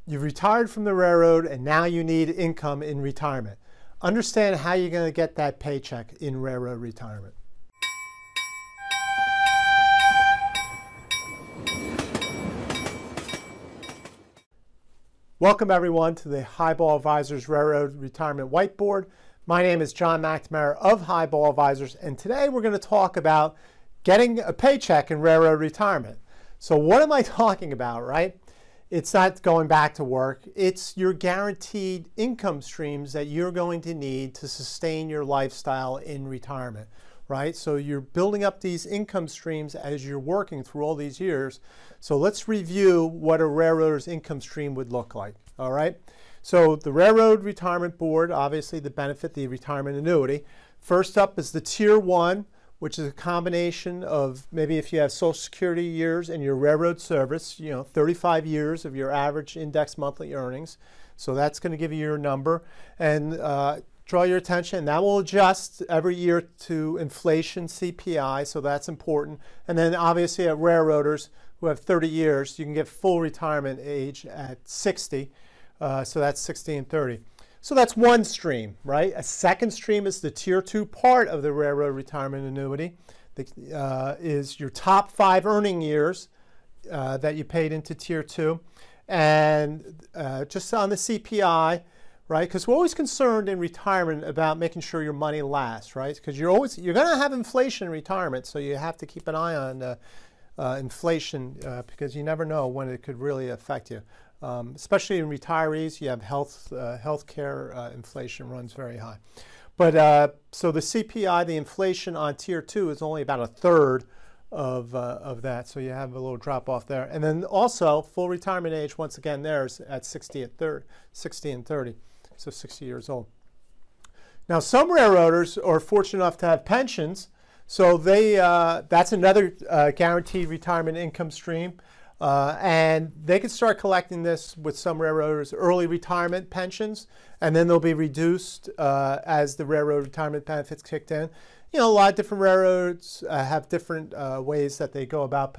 You've retired from the railroad and now you need income in retirement. Understand how you're going to get that paycheck in railroad retirement. Welcome everyone to the Highball Advisors Railroad Retirement Whiteboard. My name is John McNamara of Highball Advisors, and today we're going to talk about getting a paycheck in railroad retirement. So what am I talking about, right? It's not going back to work. It's your guaranteed income streams that you're going to need to sustain your lifestyle in retirement, right? So you're building up these income streams as you're working through all these years. So let's review what a railroader's income stream would look like, all right? So the Railroad Retirement Board, obviously the benefit, the retirement annuity. First up is the Tier 1, which is a combination of maybe if you have Social Security years and your railroad service, 35 years of your average index monthly earnings. So that's going to give you your number. And draw your attention, and that will adjust every year to inflation, CPI, so that's important. And then obviously at railroaders who have 30 years, you can get full retirement age at 60. So that's 60 and 30. So that's one stream, right? A second stream is the Tier 2 part of the railroad retirement annuity. Is your top 5 earning years that you paid into Tier 2. And just on the CPI, right? Because we're always concerned in retirement about making sure your money lasts, right? Because you're going to have inflation in retirement, so you have to keep an eye on inflation because you never know when it could really affect you. Especially in retirees, you have healthcare inflation runs very high. But so the CPI, the inflation on Tier 2 is only about a third of that, so you have a little drop off there. And then also full retirement age, once again, there's at 60 and 30, so 60 years old. Now some railroaders are fortunate enough to have pensions, so that's another guaranteed retirement income stream. And they can start collecting this with some railroaders, early retirement pensions, and then they'll be reduced as the railroad retirement benefits kicked in. A lot of different railroads have different ways that they go about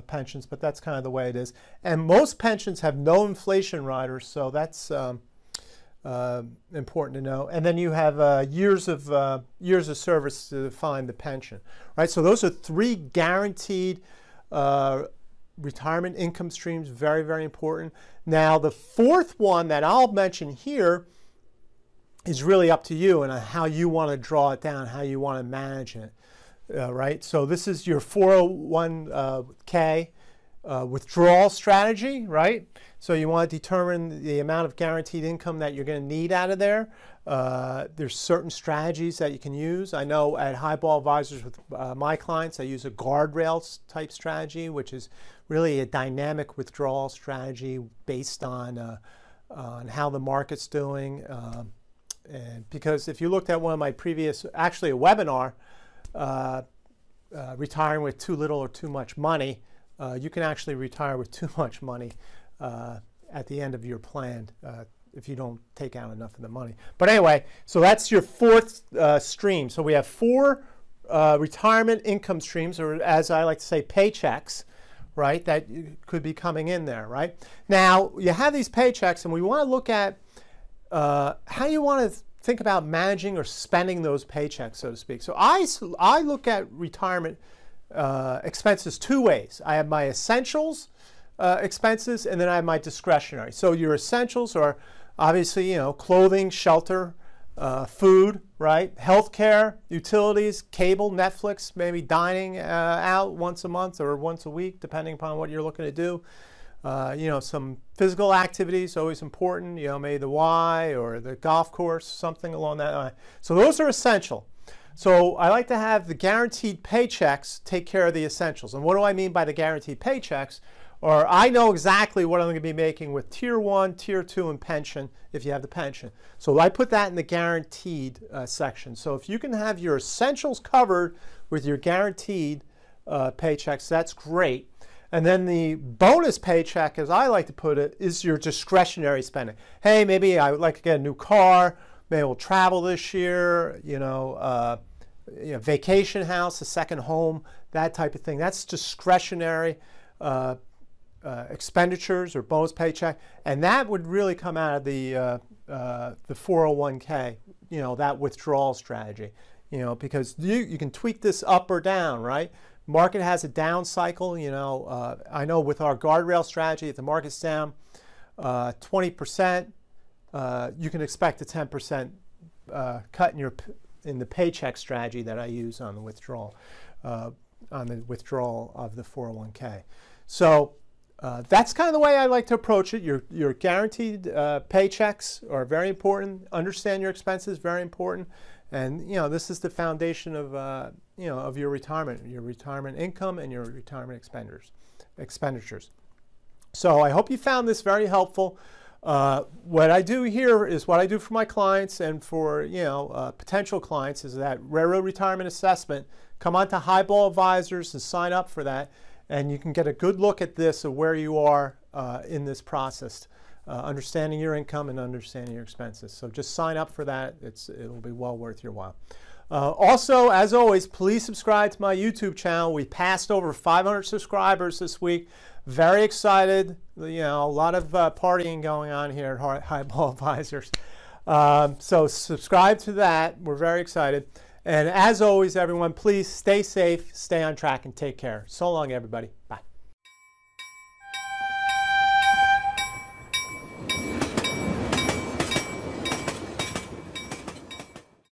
pensions, but that's kind of the way it is. And most pensions have no inflation riders, so that's important to know. And then you have years of service to define the pension, right? So those are 3 guaranteed retirement income streams, very, very important. Now, the fourth one that I'll mention here is really up to you and how you want to draw it down, how you want to manage it, right? So this is your 401k withdrawal strategy, right? So you want to determine the amount of guaranteed income that you're going to need out of there. There's certain strategies that you can use. I know at Highball Advisors with my clients, I use a guardrails type strategy, which is really a dynamic withdrawal strategy based on how the market's doing. And because if you looked at one of my previous, actually a webinar, retiring with too little or too much money, you can actually retire with too much money at the end of your plan if you don't take out enough of the money. But anyway, so that's your fourth stream. So we have 4 retirement income streams, or as I like to say, paychecks, right, that could be coming in there, right? Now, you have these paychecks, and we want to look at how you want to think about managing or spending those paychecks, so to speak. So I look at retirement expenses 2 ways. I have my essentials expenses, and then I have my discretionary. So your essentials are obviously, clothing, shelter, food, right? Healthcare, utilities, cable, Netflix, maybe dining out once a month or once a week, depending upon what you're looking to do. Some physical activities, always important, maybe the Y or the golf course, something along that line. So those are essential. So I like to have the guaranteed paychecks take care of the essentials. And what do I mean by the guaranteed paychecks? Or I know exactly what I'm going to be making with Tier 1, Tier 2, and pension if you have the pension. So I put that in the guaranteed section. So if you can have your essentials covered with your guaranteed paychecks, that's great. And then the bonus paycheck, as I like to put it, is your discretionary spending. Hey, maybe I would like to get a new car. Maybe we'll travel this year, vacation house, a second home, that type of thing. That's discretionary expenditures or bonus paycheck, and that would really come out of the 401k, that withdrawal strategy, because you can tweak this up or down, right? Market has a down cycle, I know with our guardrail strategy, if the market's down 20%, you can expect a 10% cut in the paycheck strategy that I use on the withdrawal of the 401k. So that's kind of the way I like to approach it. Your guaranteed paychecks are very important. Understand your expenses, very important. And this is the foundation of of your retirement income and your retirement expenditures. So I hope you found this very helpful. What I do here is what I do for my clients and for potential clients is that Railroad Retirement Assessment. Come on to Highball Advisors and sign up for that, and you can get a good look at this of where you are in this process, understanding your income and understanding your expenses. So just sign up for that. It'll be well worth your while. Also, as always, please subscribe to my YouTube channel. We passed over 500 subscribers this week. Very excited. A lot of partying going on here at Highball Advisors. So subscribe to that. We're very excited. And as always, everyone, please stay safe, stay on track, and take care. So long, everybody. Bye.